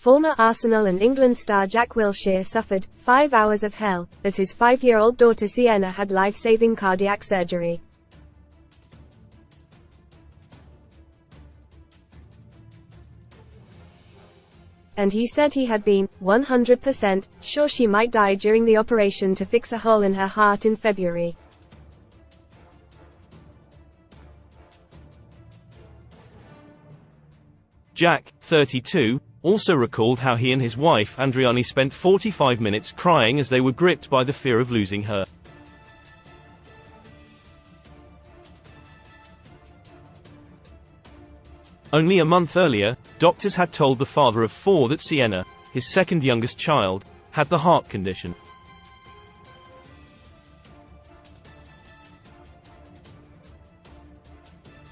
Former Arsenal and England star Jack Wilshere suffered 5 hours of hell as his 5-year-old daughter Siena had life-saving cardiac surgery. And he said he had been 100% sure she might die during the operation to fix a hole in her heart in February. Jack, 32, also recalled how he and his wife Andriani spent 45 minutes crying as they were gripped by the fear of losing her. Only a month earlier, doctors had told the father of 4 that Siena, his second youngest child, had the heart condition.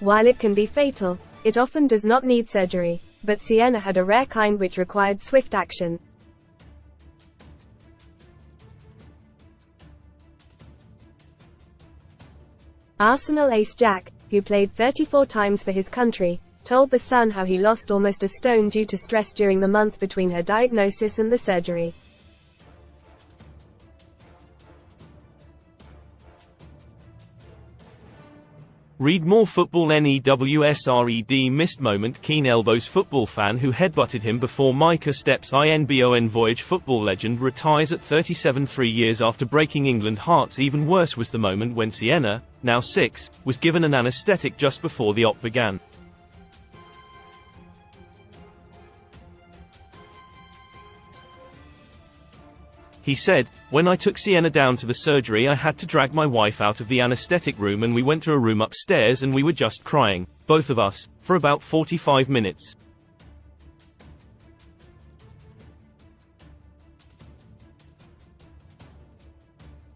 While it can be fatal, it often does not need surgery, but Siena had a rare kind which required swift action. Arsenal ace Jack, who played 34 times for his country, told The Sun how he lost almost a stone due to stress during the month between her diagnosis and the surgery. Read more football. NEWSRED missed moment. Keen elbows football fan who headbutted him before Micah steps INBON. Voyage football legend retires at 37, 3 years after breaking England hearts. Even worse was the moment when Siena, now 6, was given an anesthetic just before the op began. He said, "When I took Siena down to the surgery, I had to drag my wife out of the anesthetic room and we went to a room upstairs and we were just crying, both of us, for about 45 minutes.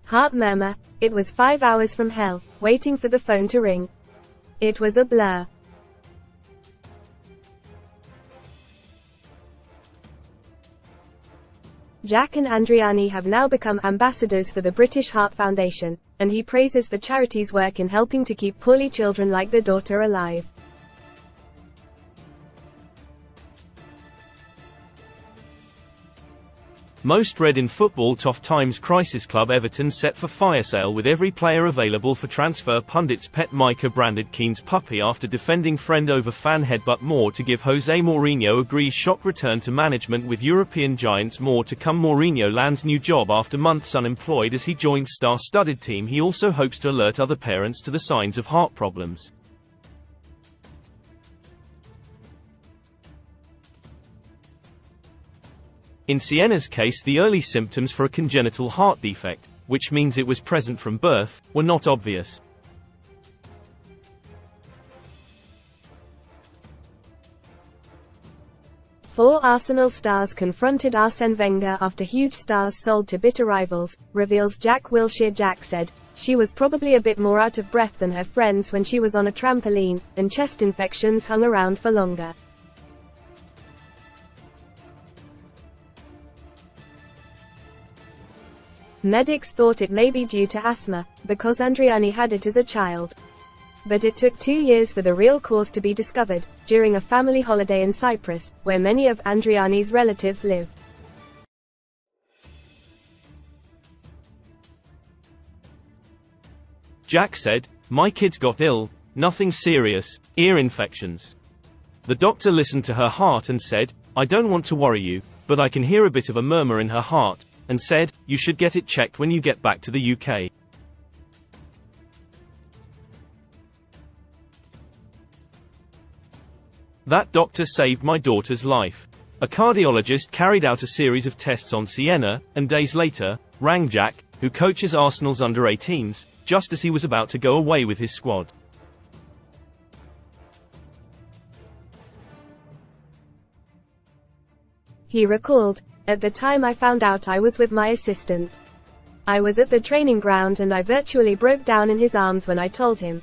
Heart murmur. It was 5 hours from hell, waiting for the phone to ring. It was a blur. Jack and Andriani have now become ambassadors for the British Heart Foundation, and he praises the charity's work in helping to keep poorly children like their daughter alive. Most read in football. Tough times. Crisis club Everton set for fire sale with every player available for transfer. Pundits pet Micah branded Keane's puppy after defending friend over fan headbutt. More to give. Jose Mourinho agrees shock return to management with European giants. More to come. Mourinho lands new job after months unemployed as he joins star-studded team. He also hopes to alert other parents to the signs of heart problems. In Siena's case, the early symptoms for a congenital heart defect, which means it was present from birth, were not obvious. Four Arsenal stars confronted Arsène Wenger after huge stars sold to bitter rivals, reveals Jack Wilshere. Jack said, "She was probably a bit more out of breath than her friends when she was on a trampoline, and chest infections hung around for longer. Medics thought it may be due to asthma, because Andriani had it as a child. But it took 2 years for the real cause to be discovered, during a family holiday in Cyprus, where many of Andriani's relatives live." Jack said, "My kids got ill, nothing serious, ear infections. The doctor listened to her heart and said, 'I don't want to worry you, but I can hear a bit of a murmur in her heart,' and said, 'You should get it checked when you get back to the UK.' That doctor saved my daughter's life. A cardiologist carried out a series of tests on Siena, and days later, rang Jack, who coaches Arsenal's under-18s, just as he was about to go away with his squad." He recalled, "At the time I found out I was with my assistant. I was at the training ground and I virtually broke down in his arms when I told him.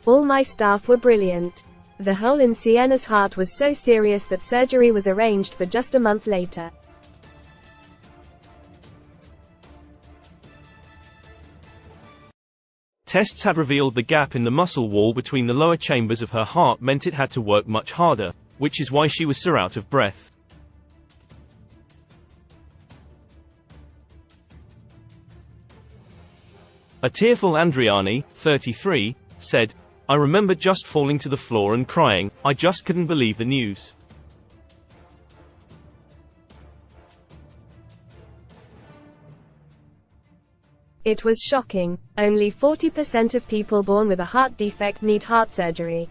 All my staff were brilliant. The hole in Siena's heart was so serious that surgery was arranged for just a month later. Tests had revealed the gap in the muscle wall between the lower chambers of her heart meant it had to work much harder, which is why she was so out of breath. A tearful Andriani, 33, said, "I remember just falling to the floor and crying. I just couldn't believe the news." It was shocking. Only 40% of people born with a heart defect need heart surgery.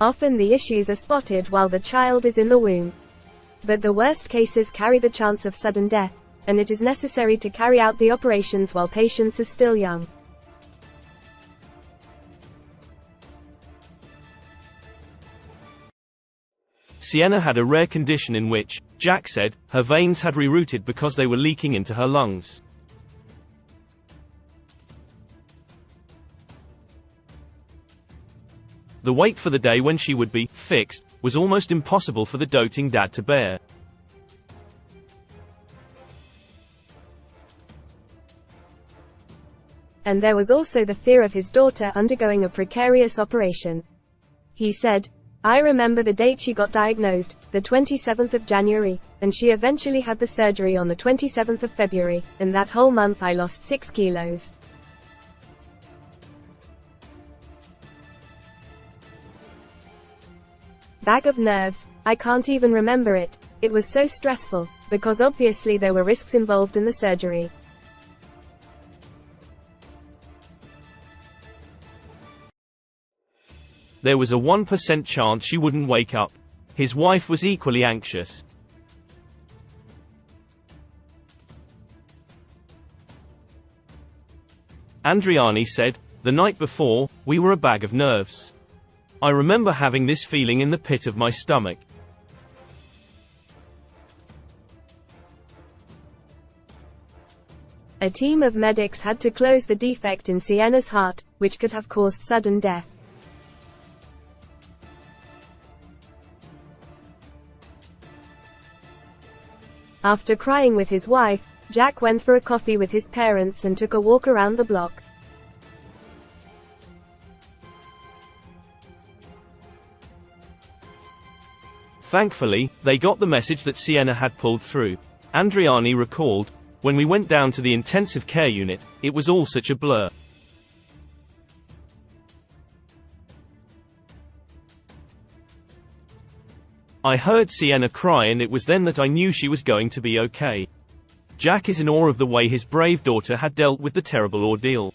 Often the issues are spotted while the child is in the womb. But the worst cases carry the chance of sudden death, and it is necessary to carry out the operations while patients are still young. Siena had a rare condition in which, Jack said, her veins had rerouted because they were leaking into her lungs. The wait for the day when she would be fixed was almost impossible for the doting dad to bear. And there was also the fear of his daughter undergoing a precarious operation. He said, "I remember the date she got diagnosed, the 27th of January, and she eventually had the surgery on the 27th of February, and that whole month I lost 6 kilos. Bag of nerves, I can't even remember it. It was so stressful, because obviously there were risks involved in the surgery." There was a 1% chance she wouldn't wake up. His wife was equally anxious. Andriani said, "The night before, we were a bag of nerves. I remember having this feeling in the pit of my stomach. A team of medics had to close the defect in Siena's heart, which could have caused sudden death. After crying with his wife, Jack went for a coffee with his parents and took a walk around the block. Thankfully, they got the message that Siena had pulled through. Andriani recalled, "When we went down to the intensive care unit, it was all such a blur. I heard Siena cry and it was then that I knew she was going to be okay." Jack is in awe of the way his brave daughter had dealt with the terrible ordeal.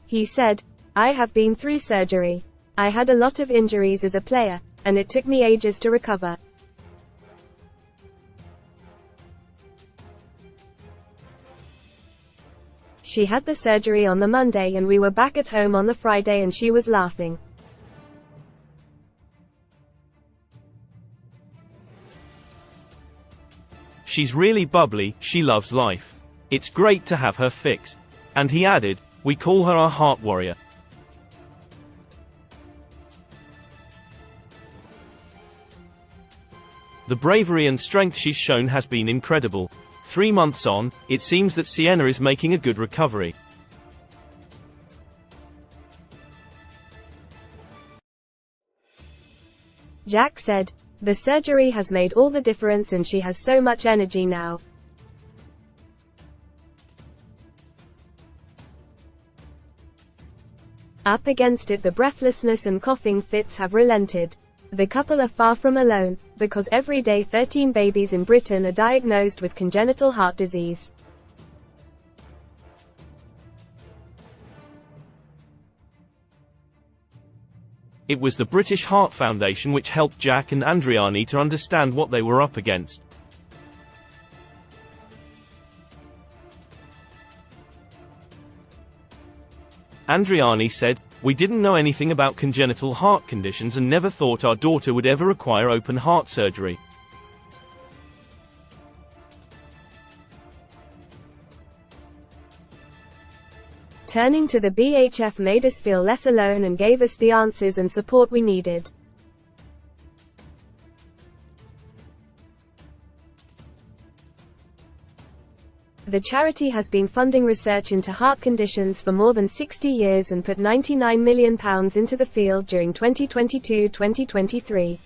He said, "I have been through surgery. I had a lot of injuries as a player, and it took me ages to recover. She had the surgery on the Monday and we were back at home on the Friday and she was laughing. She's really bubbly, she loves life. It's great to have her fixed." And he added, "We call her our heart warrior." The bravery and strength she's shown has been incredible. 3 months on, it seems that Siena is making a good recovery. Jack said, "The surgery has made all the difference and she has so much energy now. Up against it, the breathlessness and coughing fits have relented. The couple are far from alone, because every day 13 babies in Britain are diagnosed with congenital heart disease. It was the British Heart Foundation which helped Jack and Andriani to understand what they were up against. Andriani said, "We didn't know anything about congenital heart conditions and never thought our daughter would ever require open heart surgery. Turning to the BHF made us feel less alone and gave us the answers and support we needed. The charity has been funding research into heart conditions for more than 60 years and put £99 million into the field during 2022-2023.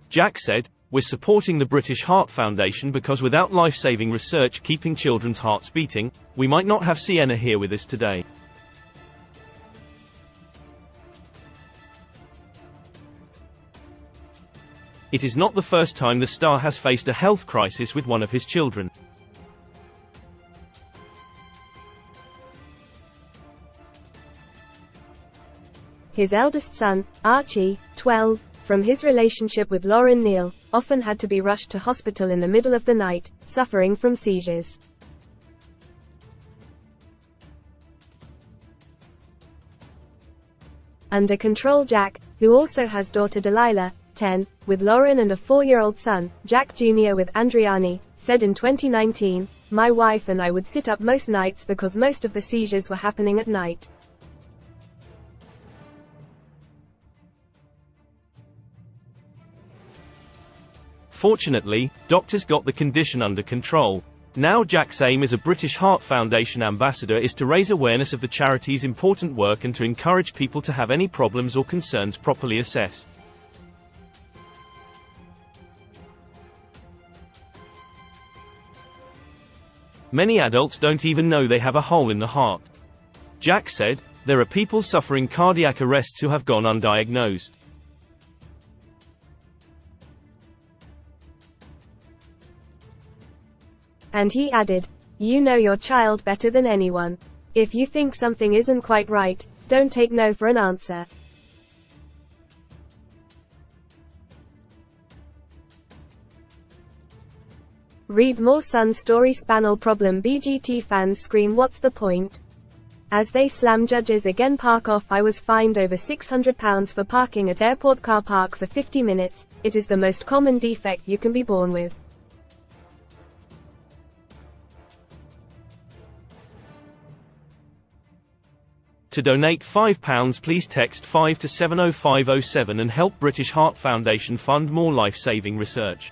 Jack said, "We're supporting the British Heart Foundation because without life-saving research keeping children's hearts beating, we might not have Siena here with us today." It is not the first time the star has faced a health crisis with one of his children. His eldest son, Archie, 12, from his relationship with Lauren Neal, often had to be rushed to hospital in the middle of the night, suffering from seizures. Under control Jack, who also has daughter Delilah, 10, with Lauren and a 4-year-old son, Jack Jr. with Andriani, said in 2019, "My wife and I would sit up most nights because most of the seizures were happening at night. Fortunately, doctors got the condition under control. Now Jack's aim as a British Heart Foundation ambassador is to raise awareness of the charity's important work and to encourage people to have any problems or concerns properly assessed." Many adults don't even know they have a hole in the heart. Jack said, "There are people suffering cardiac arrests who have gone undiagnosed. And he added, "You know your child better than anyone. If you think something isn't quite right, don't take no for an answer." Read more Sun story Spaniel problem BGT fans scream what's the point? As they slam judges again park off I was fined over £600 for parking at airport car park for 50 minutes, it is the most common defect you can be born with. To donate £5 please text 5 to 70507 and help British Heart Foundation fund more life-saving research.